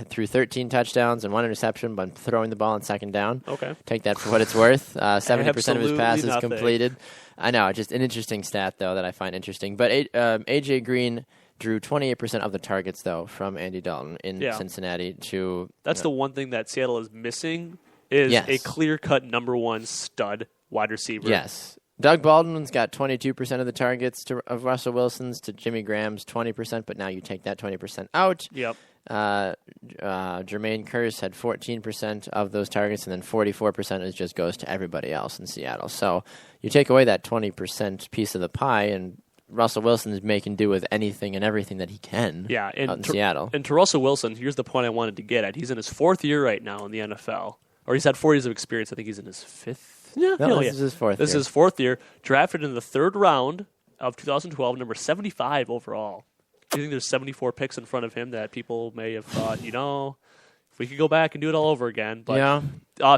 threw 13 touchdowns and 1 interception by throwing the ball on second down. Okay. Take that for what it's worth. 70% of his passes completed. I know, just an interesting stat, though, that I find interesting. But A.J. Green drew 28% of the targets, though, from Andy Dalton in Cincinnati to...
That's the one thing that Seattle is missing is a clear-cut number one stud wide receiver.
Yes. Doug Baldwin's got 22% of the targets of Russell Wilson's to Jimmy Graham's 20%, but now you take that 20% out.
Yep.
Jermaine Kearse had 14% of those targets, and then 44% just goes to everybody else in Seattle. So you take away that 20% piece of the pie, and Russell Wilson is making do with anything and everything that he can out in Seattle.
And to Russell Wilson, here's the point I wanted to get at. He's in his 4th year right now in the NFL. Or he's had 4 years of experience. I think he's in his 5th.
This is his 4th year.
This is his 4th year. Drafted in the 3rd round of 2012, number 75 overall. Do you think there's 74 picks in front of him that people may have thought, if we could go back and do it all over again? But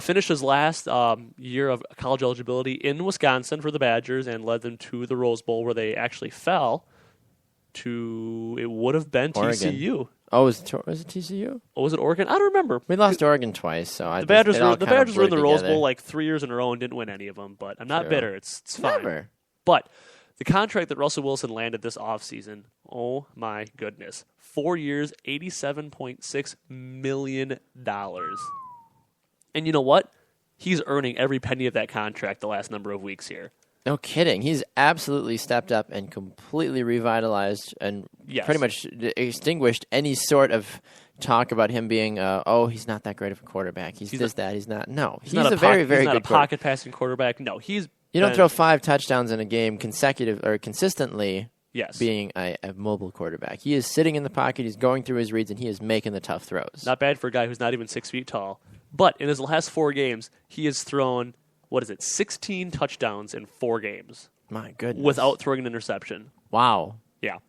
finished his last year of college eligibility in Wisconsin for the Badgers and led them to the Rose Bowl where they actually fell to, it would have been
Oregon.
TCU.
Oh, was it TCU?
Oh, was it Oregon? I don't remember.
We lost to Oregon twice. So
the Badgers were in the Rose Bowl like 3 years in a row and didn't win any of them, but I'm not bitter. It's fine.
Never.
But The contract that Russell Wilson landed this offseason, oh my goodness. 4 years, $87.6 million. And you know what? He's earning every penny of that contract the last number of weeks here.
No kidding. He's absolutely stepped up and completely revitalized and pretty much extinguished any sort of talk about him being, he's not that great of a quarterback. He's that. He's not. No, he's a very, very good
pocket passing quarterback. No, you
don't throw 5 touchdowns in a game consistently.
Yes.
Being a mobile quarterback. He is sitting in the pocket, he's going through his reads, and he is making the tough throws.
Not bad for a guy who's not even 6 feet tall. But in his last 4 games, he has thrown, 16 touchdowns in 4 games.
My goodness.
Without throwing an interception.
Wow.
Yeah.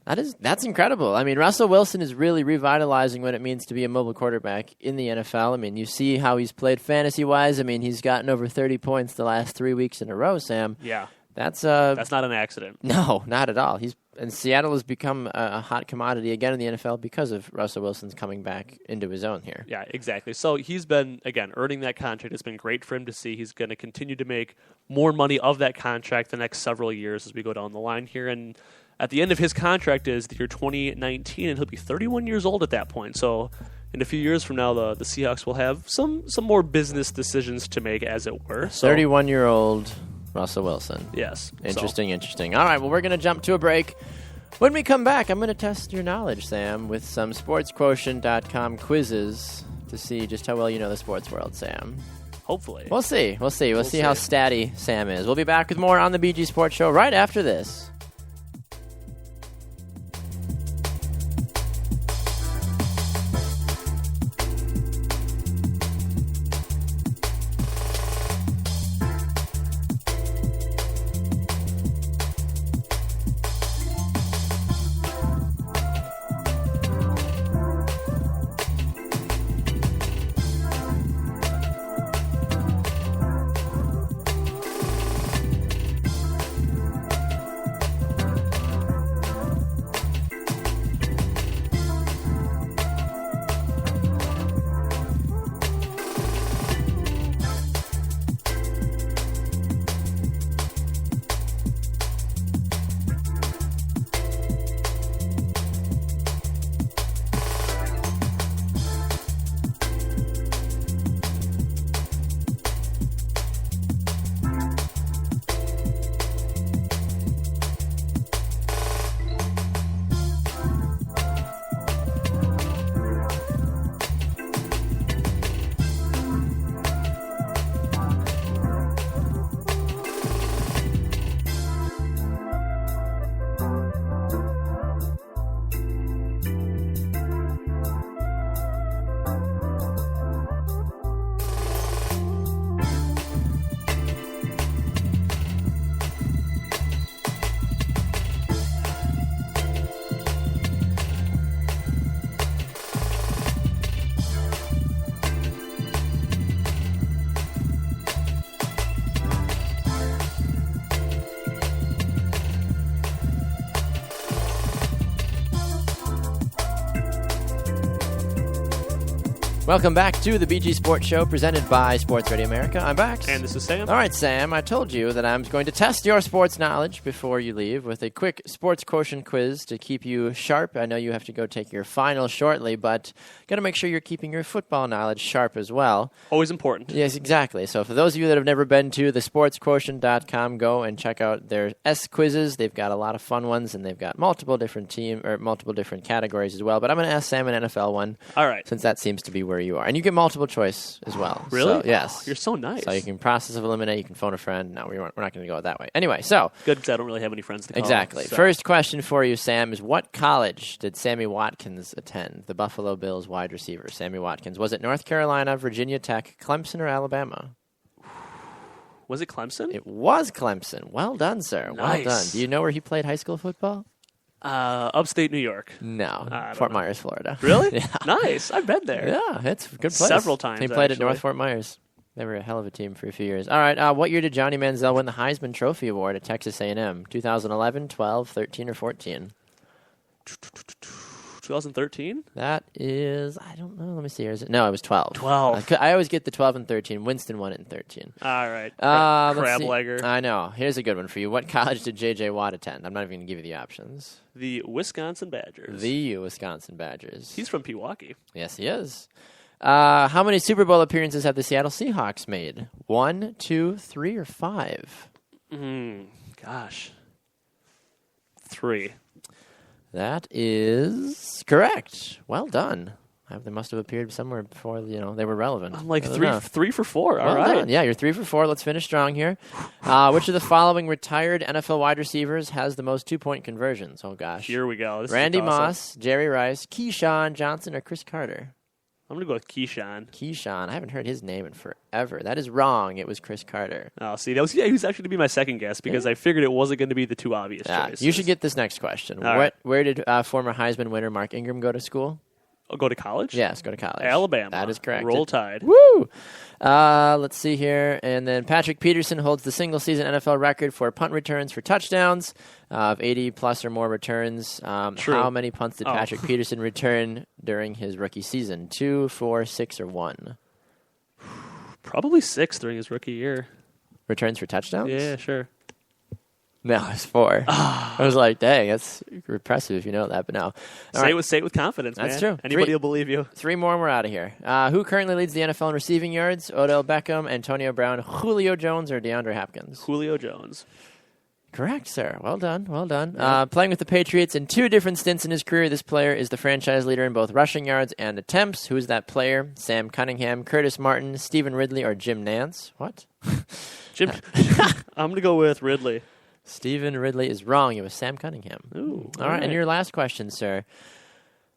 That's incredible. I mean, Russell Wilson is really revitalizing what it means to be a mobile quarterback in the NFL. I mean, you see how he's played fantasy-wise. I mean, he's gotten over 30 points the last 3 weeks in a row, Sam.
Yeah.
That's
not an accident.
No, not at all. And Seattle has become a hot commodity again in the NFL because of Russell Wilson's coming back into his own here.
Yeah, exactly. So he's been, again, earning that contract. It's been great for him to see. He's going to continue to make more money of that contract the next several years as we go down the line here. And at the end of his contract is the year 2019, and he'll be 31 years old at that point. So in a few years from now, the Seahawks will have some more business decisions to make, as it were. So,
31-year-old Russell Wilson.
Yes.
Interesting. All right, well, we're going to jump to a break. When we come back, I'm going to test your knowledge, Sam, with some SportsQuotient.com quizzes to see just how well you know the sports world, Sam.
Hopefully.
We'll see. We'll see how statty Sam is. We'll be back with more on the BG Sports Show right after this. Welcome back to the BG Sports Show presented by Sports Radio America. I'm Bax.
And this is Sam.
All right, Sam, I told you that I'm going to test your sports knowledge before you leave with a quick sports quotient quiz to keep you sharp. I know you have to go take your final shortly, but got to make sure you're keeping your football knowledge sharp as well.
Always important.
Yes, exactly. So for those of you that have never been to the sportsquotient.com, go and check out their S quizzes. They've got a lot of fun ones, and they've got multiple different categories as well. But I'm going to ask Sam an NFL one.
All right.
Since that seems to be where you are. And you get multiple choice as well.
Really?
So, yes.
Oh, you're so nice.
So you can process of eliminate, you can phone a friend. No, we're not going to go that way. Anyway, so.
Good, because I don't really have any friends to call.
Exactly.
So.
First question for you, Sam, is what college did Sammy Watkins attend? The Buffalo Bills wide receiver, Sammy Watkins. Was it North Carolina, Virginia Tech, Clemson, or Alabama?
Was it Clemson?
It was Clemson. Well done, sir.
Nice.
Well done. Do you know where he played high school football?
Upstate New York.
No, Fort Myers, Florida.
Really?
Yeah.
Nice. I've been there.
Yeah, it's a good place.
Several times,
He played
actually.
at North Fort Myers. They were a hell of a team for a few years. All right, what year did Johnny Manziel win the Heisman Trophy Award at Texas A&M? 2011, 12, 13, or 14?
2013?
That is, I don't know. Let me see here. No, it was 12.
12.
I always get the 12 and 13. Winston won it in 13.
All right.
Let's see.
Crablegger.
I know. Here's a good one for you. What college did J.J. Watt attend? I'm not even going to give you the options.
The Wisconsin Badgers.
The Wisconsin Badgers.
He's from Pewaukee.
Yes, he is. How many Super Bowl appearances have the Seattle Seahawks made? 1, 2, 3, or 5?
Gosh. 3.
That is correct. Well done. They must have appeared somewhere before they were relevant.
I'm like
I don't know.
3 for 4. All
Well
right.
done. Yeah, you're 3 for 4. Let's finish strong here. Which of the following retired NFL wide receivers has the most 2-point conversions? Oh, gosh.
Here we go. This
Randy
is a toss-up.
Moss, Jerry Rice, Keyshawn Johnson, or Chris Carter?
I'm going to go with Keyshawn.
Keyshawn. I haven't heard his name in forever. That is wrong. It was Chris Carter.
Oh, see, he was actually going to be my second guess because I figured it wasn't going to be the two obvious choices.
You should get this next question.
All right.
Where did former Heisman winner Mark Ingram go to school?
I'll go to college?
Yes, go to college.
Alabama.
That is correct.
Roll Tide.
Woo! Let's see here. And then Patrick Peterson holds the single-season NFL record for punt returns for touchdowns of 80-plus or more returns.
True.
How many punts did Patrick Peterson return during his rookie season? 2, 4, 6, or 1?
Probably 6 during his rookie year.
Returns for touchdowns?
Yeah, sure.
No, it's 4. I was like, dang, that's impressive if you know that, but no.
Say it with confidence, man.
That's true.
Anybody will believe you.
3 more and we're out of here. Who currently leads the NFL in receiving yards? Odell Beckham, Antonio Brown, Julio Jones, or DeAndre Hopkins?
Julio Jones.
Correct, sir. Well done. Well done. Playing with the Patriots in 2 different stints in his career, this player is the franchise leader in both rushing yards and attempts. Who is that player? Sam Cunningham, Curtis Martin, Stephen Ridley, or Jim Nance? What?
Jim. I'm going to go with Ridley.
Stephen Ridley is wrong. It was Sam Cunningham.
Ooh,
all right. And your last question, sir.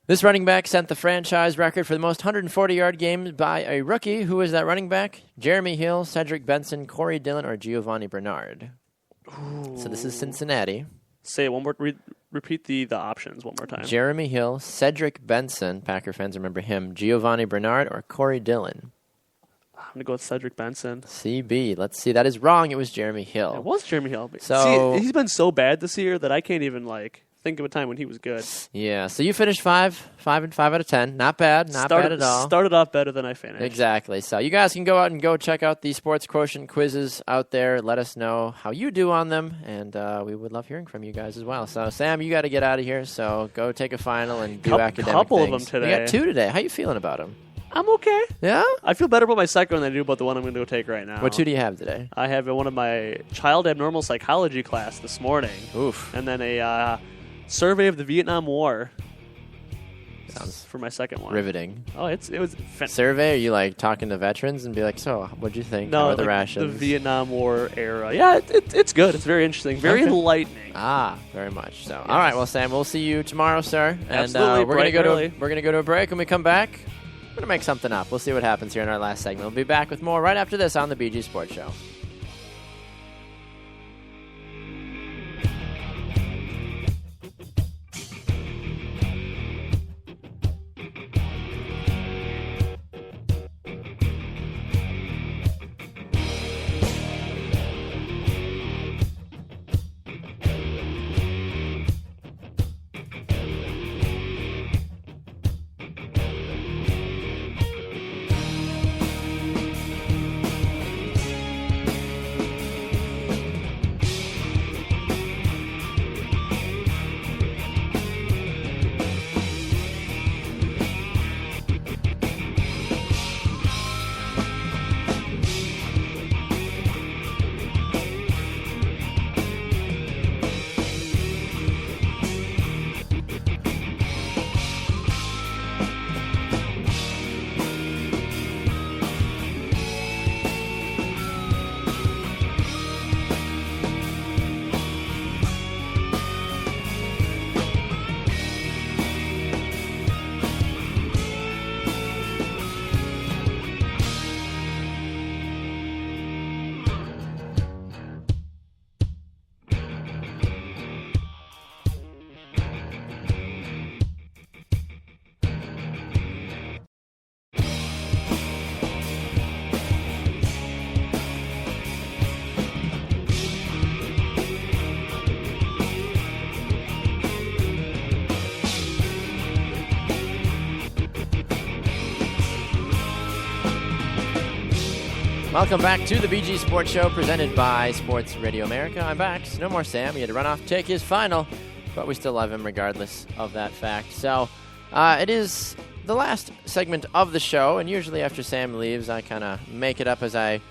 This running back set the franchise record for the most 140-yard games by a rookie. Who is that running back? Jeremy Hill, Cedric Benson, Corey Dillon, or Giovanni Bernard? Ooh. So this is Cincinnati.
Say it one more. Repeat the options one more time.
Jeremy Hill, Cedric Benson, Packer fans remember him, Giovanni Bernard, or Corey Dillon?
I'm going to go with Cedric Benson.
CB. Let's see. That is wrong. It was Jeremy Hill.
It was Jeremy Hill.
So,
see, he's been so bad this year that I can't even think of a time when he was good.
Yeah. So you finished 5 out of 10. Not bad. Not bad at all.
Started off better than I finished.
Exactly. So you guys can go out and go check out the Sports Quotient quizzes out there. Let us know how you do on them, and we would love hearing from you guys as well. So Sam, you got to get out of here. So go take a final and do academic
couple
things.
of them today.
You got 2 today. How you feeling about them?
I'm okay.
Yeah?
I feel better about my second one than I do about the one I'm going to go take right now.
What 2 do you have today?
I have one of my child abnormal psychology class this morning.
Oof.
And then a survey of the Vietnam War.
Sounds
for my second one.
riveting.
Oh, it was
survey? Are you talking to veterans and be like, so what'd you think?
No,
How are the rations?
The Vietnam War era. Yeah, it's good. It's very interesting. Very enlightening.
Very much so. Yes. All right, well, Sam, we'll see you tomorrow, sir.
Absolutely.
And we're gonna go to a break. When we come back, we're gonna make something up. We'll see what happens here in our last segment. We'll be back with more right after this on the BG Sports Show. Welcome back to the BG Sports Show presented by Sports Radio America. I'm back. No more Sam. He had to run off to take his final, but we still love him regardless of that fact. So it is the last segment of the show, and usually after Sam leaves, I kind of make it up as I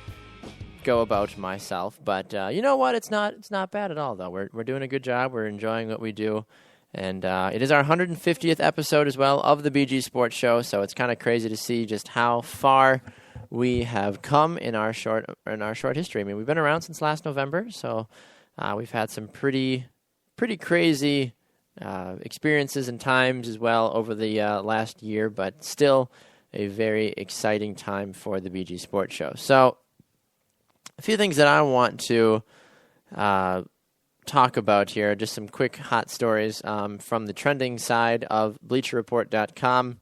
go about myself. But you know what? It's not bad at all, though. We're doing a good job. We're enjoying what we do. And it is our 150th episode as well of the BG Sports Show, so it's kind of crazy to see just how far we have come in our short history. I mean, we've been around since last November, so we've had some pretty crazy experiences and times as well over the last year, but still a very exciting time for the BG Sports Show. So a few things that I want to talk about here, just some quick hot stories from the trending side of BleacherReport.com.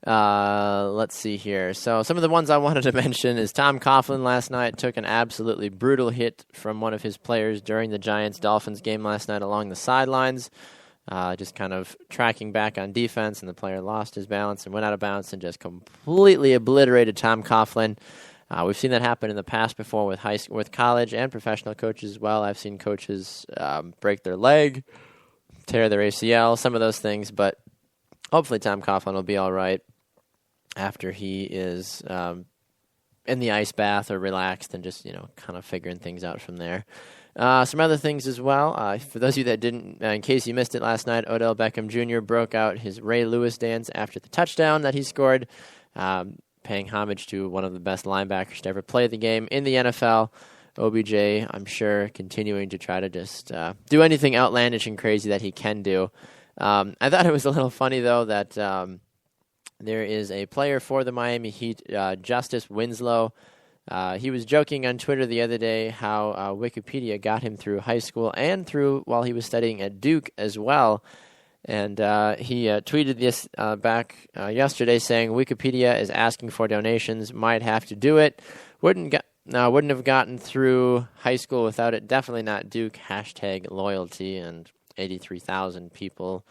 Let's see here. So some of the ones I wanted to mention is Tom Coughlin last night took an absolutely brutal hit from one of his players during the Giants-Dolphins game last night along the sidelines, just kind of tracking back on defense, and the player lost his balance and went out of bounds and just completely obliterated Tom Coughlin. We've seen that happen in the past before with college and professional coaches as well. I've seen coaches break their leg, tear their ACL, some of those things, but hopefully Tom Coughlin will be all right after he is in the ice bath or relaxed and just, kind of figuring things out from there. Some other things as well. For those of you that didn't, in case you missed it last night, Odell Beckham Jr. broke out his Ray Lewis dance after the touchdown that he scored, paying homage to one of the best linebackers to ever play the game in the NFL. OBJ, I'm sure, continuing to try to just do anything outlandish and crazy that he can do. I thought it was a little funny, though, that there is a player for the Miami Heat, Justice Winslow. He was joking on Twitter the other day how Wikipedia got him through high school and through while he was studying at Duke as well. And he tweeted this back yesterday saying, Wikipedia is asking for donations, might have to do it. Wouldn't have gotten through high school without it. Definitely not Duke. #loyalty. And 83,000 people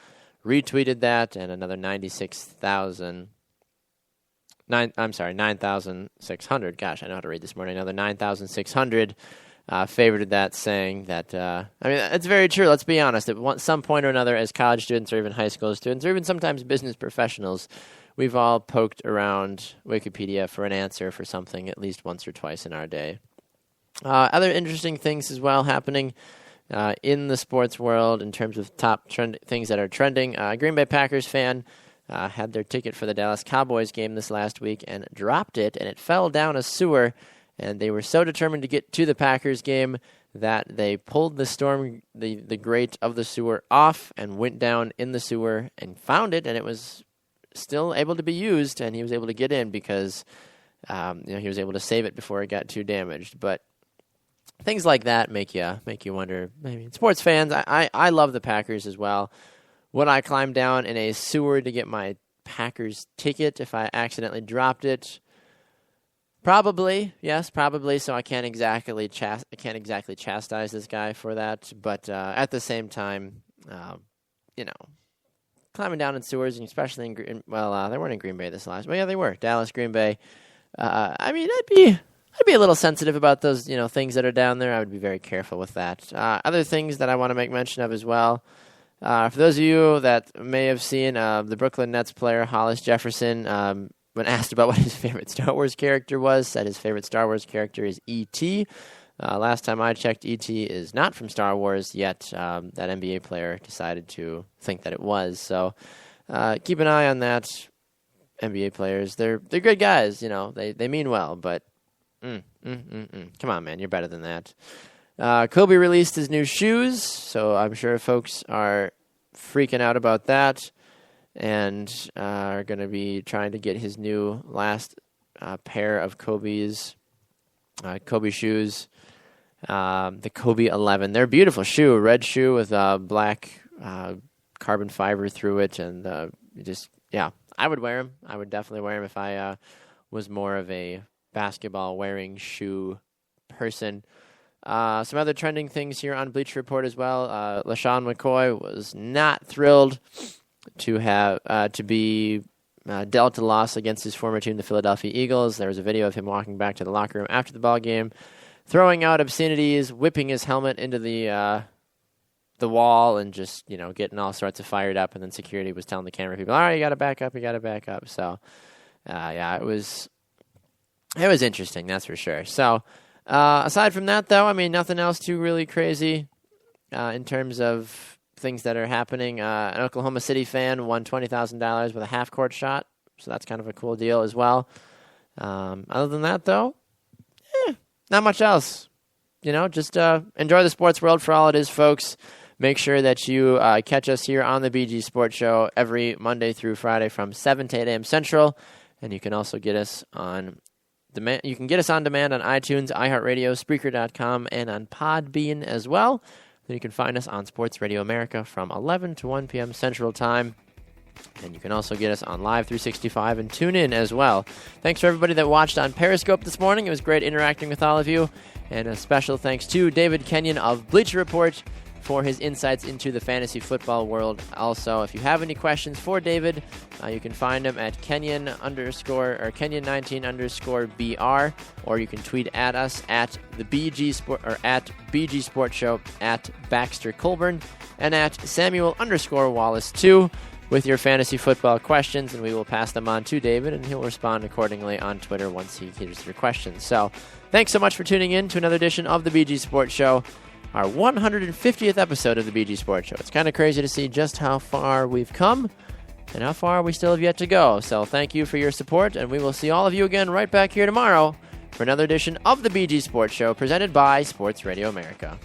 retweeted that, and another 9,600. Gosh, I know how to read this morning. Another 9,600 favorited that, saying that, it's very true. Let's be honest. At some point or another, as college students or even high school students or even sometimes business professionals, we've all poked around Wikipedia for an answer for something at least once or twice in our day. Other interesting things as well happening in the sports world in terms of top things that are trending. Green Bay Packers fan had their ticket for the Dallas Cowboys game this last week and dropped it, and it fell down a sewer. And they were so determined to get to the Packers game that they pulled the grate of the sewer off and went down in the sewer and found it, and it was still able to be used, and he was able to get in because he was able to save it before it got too damaged. But things like that make you wonder. Sports fans, I love the Packers as well. Would I climb down in a sewer to get my Packers ticket if I accidentally dropped it? Probably, yes, probably. So I can't exactly chastise this guy for that. But at the same time, climbing down in sewers, and especially they weren't in Green Bay this last. Well, yeah, they were Dallas, Green Bay. I'd be a little sensitive about those, things that are down there. I would be very careful with that. Other things that I want to make mention of as well. For those of you that may have seen the Brooklyn Nets player Hollis Jefferson, when asked about what his favorite Star Wars character was, said his favorite Star Wars character is E.T. Last time I checked, E.T. is not from Star Wars, yet that NBA player decided to think that it was. So keep an eye on that. NBA players, they're good guys, they mean well, but come on, man, you're better than that. Kobe released his new shoes, so I'm sure folks are freaking out about that and are going to be trying to get his new last pair of Kobe shoes, the Kobe 11. They're a beautiful shoe, red shoe with black carbon fiber through it, and I would wear them. I would definitely wear them if I was more of a basketball-wearing shoe person. Some other trending things here on Bleacher Report as well. LaShawn McCoy was not thrilled to be dealt a loss against his former team, the Philadelphia Eagles. There was a video of him walking back to the locker room after the ball game, throwing out obscenities, whipping his helmet into the wall, and just getting all sorts of fired up. And then security was telling the camera people, "All right, you got to back up. You got to back up." So, it was interesting, that's for sure. So, aside from that, though, I mean, nothing else too really crazy in terms of things that are happening. An Oklahoma City fan won $20,000 with a half-court shot, so that's kind of a cool deal as well. Other than that, though, not much else. Just enjoy the sports world for all it is, folks. Make sure that you catch us here on the BG Sports Show every Monday through Friday from 7 to 8 a.m. Central, and you can also get us on demand. You can get us on demand on iTunes, iHeartRadio, Spreaker.com, and on Podbean as well. Then you can find us on Sports Radio America from 11 to 1 p.m. Central Time. And you can also get us on Live 365 and tune in as well. Thanks for everybody that watched on Periscope this morning. It was great interacting with all of you. And a special thanks to David Kenyon of Bleacher Report for his insights into the fantasy football world. Also, if you have any questions for David, you can find him at Kenyon_Kenyon19_BR, or you can tweet at us at the BG Sport or at BG Sports Show at Baxter Colburn and at Samuel_Wallace2 with your fantasy football questions, and we will pass them on to David, and he'll respond accordingly on Twitter once he hears your questions. So, thanks so much for tuning in to another edition of the BG Sports Show, our 150th episode of the BG Sports Show. It's kind of crazy to see just how far we've come and how far we still have yet to go. So thank you for your support, and we will see all of you again right back here tomorrow for another edition of the BG Sports Show presented by Sports Radio America.